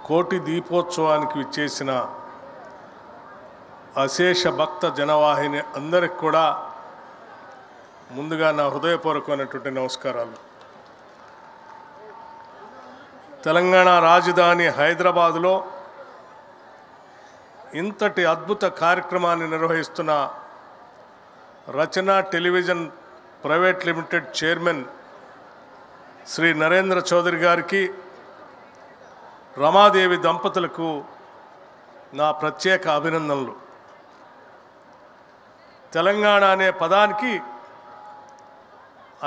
కోటి దీపోత్సవానికి విచ్చేసిన అశేష భక్త జనవాహిని అందరికి కూడా ముందుగా నా హృదయపూర్వకమైనటువంటి నమస్కారాలు. తెలంగాణ రాజధాని హైదరాబాదులో ఇంతటి అద్భుత కార్యక్రమాన్ని నిర్వహిస్తున్న Rachana television private limited chairman Shri Narendra Chowdary గారికి, రమాదేవి దంపతులకు నా ప్రత్యేక అభినందనలు. తెలంగాణ అనే పదానికి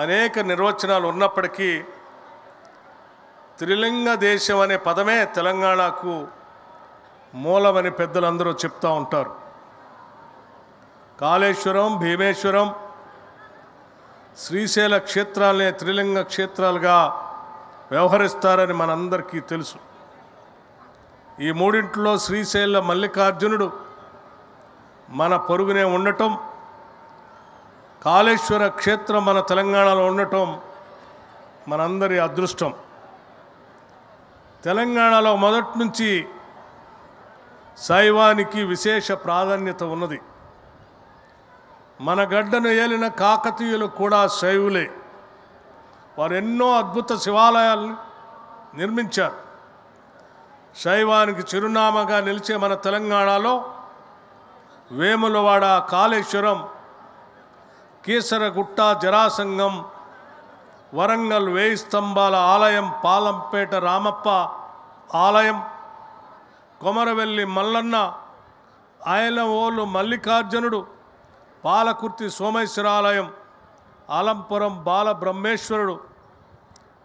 అనేక నిర్వచనాలు ఉన్నప్పటికీ త్రిలింగ దేశం అనే పదమే తెలంగాణకు మూలమని పెద్దలందరూ చెప్తూ ఉంటారు. కాళేశ్వరం, భీమేశ్వరం, శ్రీశైల క్షేత్రాలనే త్రిలింగ క్షేత్రాలుగా వ్యవహరిస్తారని మనందరికీ తెలుసు. ఈ మూడింటిలో శ్రీశైల మల్లికార్జునుడు మన పొరుగునే ఉండటం, కాళేశ్వర క్షేత్రం మన తెలంగాణలో ఉండటం మనందరి అదృష్టం. తెలంగాణలో మొదటి నుంచి శైవానికి విశేష ప్రాధాన్యత ఉన్నది. మన గడ్డను ఏలిన కాకతీయులు కూడా శైవులే. వారు ఎన్నో అద్భుత శివాలయాలను నిర్మించారు. శైవానికి చిరునామాగా నిలిచే మన తెలంగాణలో వేములవాడ, కాళేశ్వరం, కీసరగుట్ట, జరాసంగం, వరంగల్ వేయి స్తంభాల ఆలయం, పాలంపేట రామప్ప ఆలయం, కొమరవెల్లి మల్లన్న, ఆయలవోలు మల్లికార్జునుడు, పాలకుర్తి సోమేశ్వర ఆలయం, ఆలంపురం బాలబ్రహ్మేశ్వరుడు,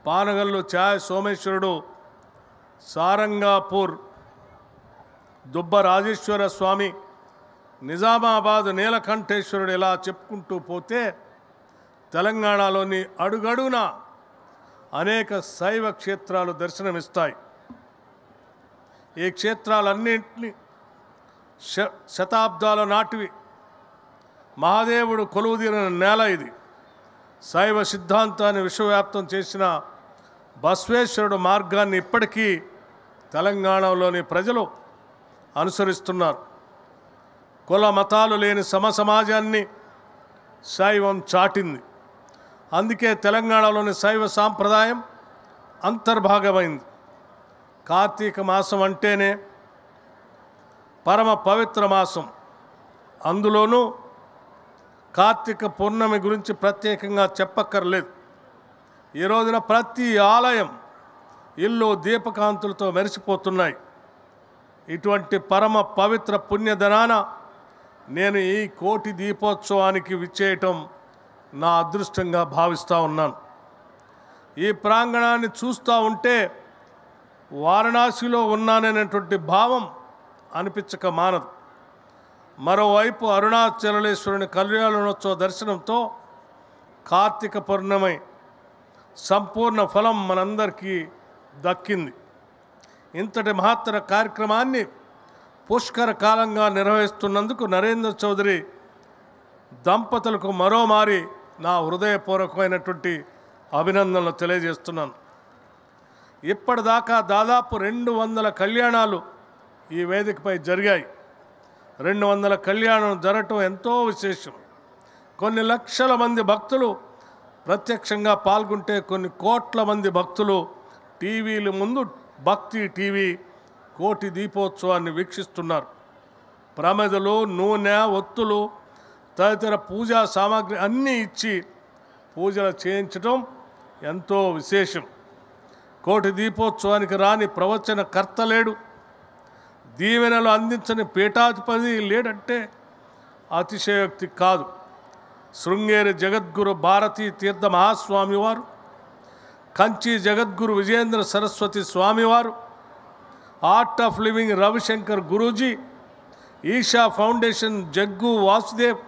పానగల్లు ఛాయ సోమేశ్వరుడు, సారంగాపూర్ దుబ్బ రాజేశ్వర స్వామి, నిజామాబాద్ నీలకంఠేశ్వరుడు, ఇలా చెప్పుకుంటూ పోతే తెలంగాణలోని అడుగడుగున అనేక శైవ క్షేత్రాలు దర్శనమిస్తాయి. ఈ క్షేత్రాలన్నింటినీ శతాబ్దాల నాటివి. మహాదేవుడు కొలువుదీరిన నేల ఇది. శైవ సిద్ధాంతాన్ని విశ్వవ్యాప్తం చేసిన బసవేశ్వరుడు మార్గాన్ని ఇప్పటికీ తెలంగాణలోని ప్రజలు అనుసరిస్తున్నారు. కుల మతాలు లేని సమాజాన్ని శైవం చాటింది. అందుకే తెలంగాణలోని శైవ సాంప్రదాయం అంతర్భాగమైంది. కార్తీక మాసం అంటేనే పరమ పవిత్ర మాసం. అందులోనూ కార్తీక పౌర్ణమి గురించి ప్రత్యేకంగా చెప్పక్కర్లేదు. ఈ రోజున ప్రతి ఆలయం, ఇల్లు దీపకాంతులతో మెరిసిపోతున్నాయి. ఇటువంటి పరమ పవిత్ర పుణ్యదనాన నేను ఈ కోటి దీపోత్సవానికి విచ్చేయటం నా అదృష్టంగా భావిస్తూ ఉన్నాను. ఈ ప్రాంగణాన్ని చూస్తూ ఉంటే వారణాసిలో ఉన్నాననేటువంటి భావం అనిపించక మానదు. మరోవైపు అరుణాచలేశ్వరుని కళ్యాణోత్సవ దర్శనంతో కార్తీక పౌర్ణమి సంపూర్ణ ఫలం మనందరికీ దక్కింది. ఇంతటి మహత్తర కార్యక్రమాన్ని పుష్కర కాలంగా నిర్వహిస్తున్నందుకు నరేంద్ర చౌదరి దంపతులకు మరోమారి నా హృదయపూర్వకమైనటువంటి అభినందనలు తెలియజేస్తున్నాను. ఇప్పటిదాకా దాదాపు 200 కళ్యాణాలు ఈ వేదికపై జరిగాయి. 200 కళ్యాణం జరగటం ఎంతో విశేషం. కొన్ని లక్షల మంది భక్తులు ప్రత్యక్షంగా పాల్గొంటే కొన్ని కోట్ల మంది భక్తులు టీవీల ముందు భక్తి టీవీ కోటి దీపోత్సవాన్ని వీక్షిస్తున్నారు. ప్రమిదలు, నూనె, ఒత్తులు తదితర పూజా సామాగ్రి అన్నీ ఇచ్చి పూజలు చేయించడం ఎంతో విశేషం. కోటి దీపోత్సవానికి రాని ప్రవచనకర్త లేడు, దీవెనలు అందించని పీఠాధిపతి లేడంటే అతిశయోక్తి కాదు. శృంగేరి జగద్గురు భారతీ తీర్థ మహాస్వామివారు, కంచి జగద్గురు విజేంద్ర సరస్వతి స్వామివారు, Art of Living Ravishankar Guruji, Isha Foundation Jaggu Vasudev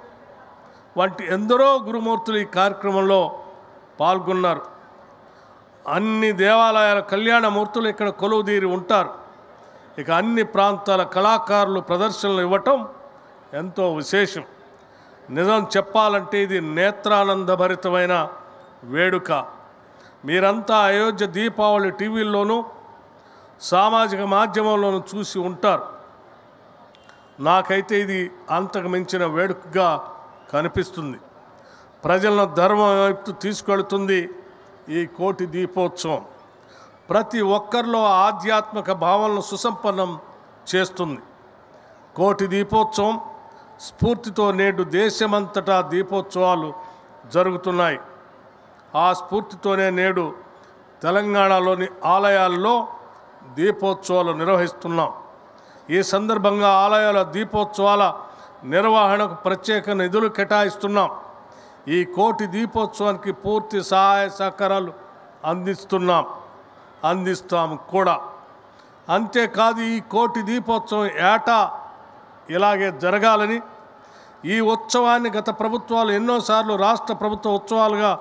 వంటి ఎందరో గురుమూర్తులు ఈ కార్యక్రమంలో పాల్గొన్నారు. అన్ని దేవాలయాల కళ్యాణమూర్తులు ఇక్కడ కొలువుదీరి ఉంటారు. ఇక అన్ని ప్రాంతాల కళాకారులు ప్రదర్శనలు ఇవ్వటం ఎంతో విశేషం. నిజం చెప్పాలంటే ఇది నేత్రానందభరితమైన వేడుక. మీరంతా అయోధ్య దీపావళి టీవీల్లోనూ సామాజిక మాధ్యమంలోనూ చూసి ఉంటారు. నాకైతే ఇది అంతకు మించిన వేడుకగా కనిపిస్తుంది. ప్రజలను ధర్మం వైపు తీసుకెళ్తుంది ఈ కోటి దీపోత్సవం. ప్రతి ఒక్కరిలో ఆధ్యాత్మిక భావనలను సుసంపన్నం చేస్తుంది. కోటి దీపోత్సవం స్ఫూర్తితో నేడు దేశమంతటా దీపోత్సవాలు జరుగుతున్నాయి. ఆ స్ఫూర్తితోనే నేడు తెలంగాణలోని ఆలయాల్లో దీపోత్సవాలు నిర్వహిస్తున్నాం. ఈ సందర్భంగా ఆలయాల దీపోత్సవాల నిర్వహణకు ప్రత్యేక నిధులు కేటాయిస్తున్నాం. ఈ కోటి దీపోత్సవానికి పూర్తి సహాయ సహకారాలు అందిస్తాము కూడా. అంతేకాదు, ఈ కోటి దీపోత్సవం ఏటా ఇలాగే జరగాలని, ఈ ఉత్సవాన్ని గత ప్రభుత్వాలు ఎన్నోసార్లు రాష్ట్ర ప్రభుత్వ ఉత్సవాలుగా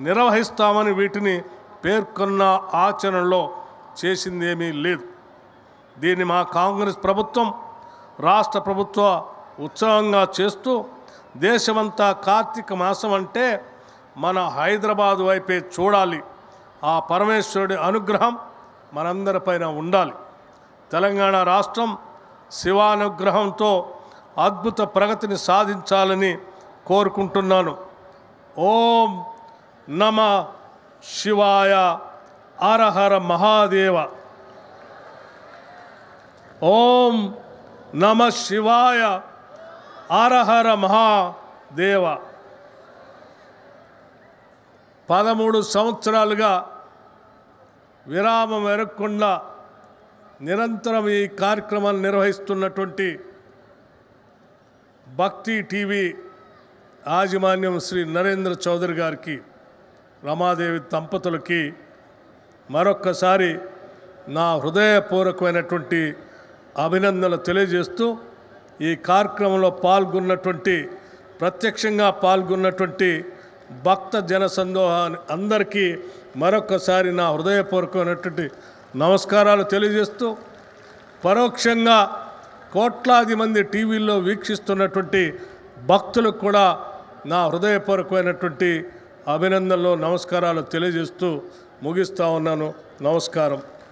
నిర్వహిస్తామని వీటిని పేర్కొన్న ఆచరణలో చేసిందేమీ లేదు. దీన్ని మా కాంగ్రెస్ ప్రభుత్వం రాష్ట్ర ప్రభుత్వ ఉత్సవంగా చేస్తూ దేశమంతా కార్తీక మాసం అంటే మన హైదరాబాదు వైపే చూడాలి. ఆ పరమేశ్వరుడి అనుగ్రహం మనందరిపైన ఉండాలి. తెలంగాణ రాష్ట్రం శివానుగ్రహంతో అద్భుత ప్రగతిని సాధించాలని కోరుకుంటున్నాను. ఓం నమ శివాయ. హర హర మహాదేవ. ఓం నమ శివాయ. హర హర మహాదేవ. 13 సంవత్సరాలుగా విరామం ఎరగకుండా నిరంతరం ఈ కార్యక్రమాన్ని నిర్వహిస్తున్నటువంటి భక్తి టీవీ యాజమాన్యం శ్రీ నరేంద్ర చౌదరి గారికి, రమాదేవి దంపతులకి మరొక్కసారి నా హృదయపూర్వకమైనటువంటి అభినందనలు తెలియజేస్తూ, ఈ కార్యక్రమంలో ప్రత్యక్షంగా పాల్గొన్నటువంటి భక్త జన సందోహాన్ని అందరికీ మరొకసారి నా హృదయపూర్వకమైనటువంటి నమస్కారాలు తెలియజేస్తూ, పరోక్షంగా కోట్లాది మంది టీవీల్లో వీక్షిస్తున్నటువంటి భక్తులకు కూడా నా హృదయపూర్వకమైనటువంటి అభినందనలు, నమస్కారాలు తెలియజేస్తూ ముగిస్తూ ఉన్నాను. నమస్కారం.